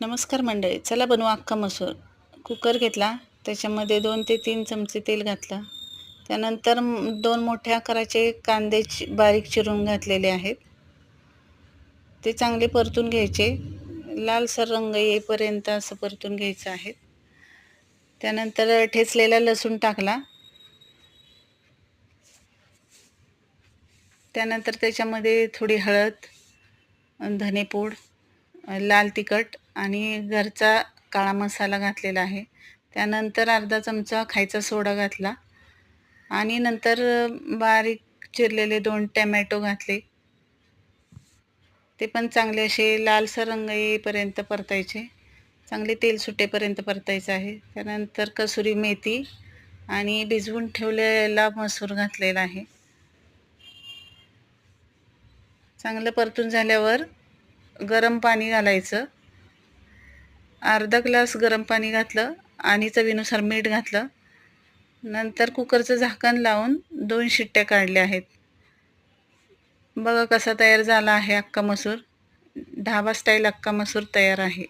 नमस्कार मंडळी, चला बनवू अख्खा मसूर. कुकर घेतला, त्याच्यामध्ये 2 ते 3 चमचे तेल घातलं. त्यानंतर 2 मोठ्या आकाराचे कांदे बारीक चिरून घातलेले आहेत. ते चांगले परतून घ्यायचे. लालसर रंग येईपर्यंत असं परतून घ्यायचं आहे. त्यानंतर ठेचलेला लसूण टाकला. त्यानंतर त्याच्यामध्ये थोडी हळद, धनेपूड, लाल तिखट आणि घरचा काळा मसाला घातलेला आहे. त्यानंतर अर्धा चमचा खायचा सोडा घातला आणि नंतर बारीक चिरलेले 2 टमॅटो घातले. ते पण चांगले असे लालसर रंग येईपर्यंत परतायचे. चांगले तेल सुटेपर्यंत परतायचं आहे. त्यानंतर कसुरी मेथी आणि भिजवून ठेवलेला मसूर घातलेला आहे. चांगलं परतून झाल्यावर गरम पाणी घालायचं. अर्धा ग्लास गरम पाणी घातलं आणि चवीनुसार मीठ घातलं. नंतर कुकरचं झाकण लावून 2 शिट्ट्या काढल्या आहेत. बघा कसा तयार झाला आहे अख्खा मसूर. ढाबा स्टाईल अख्खा मसूर तयार आहे.